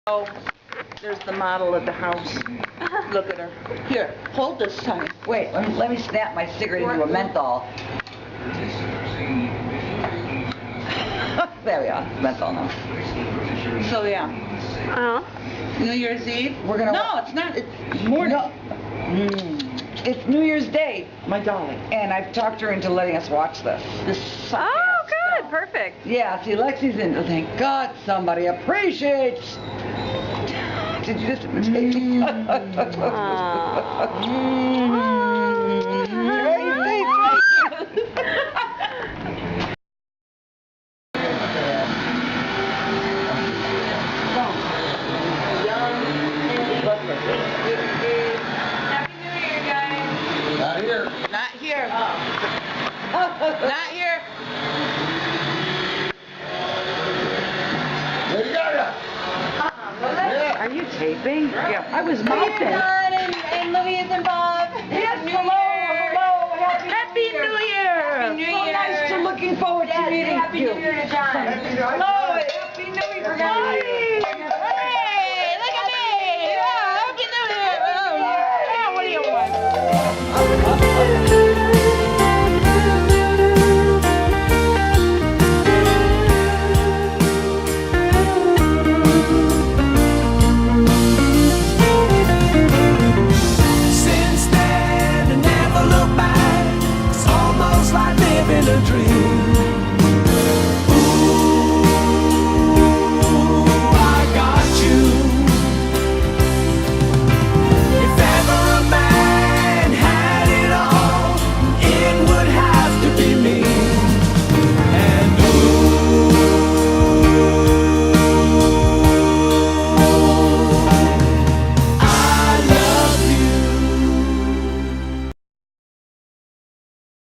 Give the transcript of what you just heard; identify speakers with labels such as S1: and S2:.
S1: Oh, there's the model of the house. Look at her. Here, hold this time.
S2: Wait, let me snap my cigarette into a menthol. There we are, menthol now.
S1: So yeah. New Year's Eve.
S2: We're gonna.
S1: No, it's not. It's morning.
S2: No. It's New Year's Day,
S1: My darling.
S2: and I've talked her into letting us watch this.
S1: This
S3: Oh, good, perfect.
S2: Yeah, see, Lexi's into. Thank God somebody appreciates. Did you just imitate me?
S1: Not here. Not here.
S2: Are you taping? Yeah, I was mouthing.
S4: And Louise and Bob.
S2: Yes, hello.
S1: Happy New Year.
S4: Happy New
S2: So
S4: Year.
S2: nice to looking forward to meeting
S4: Happy
S2: you.
S4: New Year to John.
S2: Hello.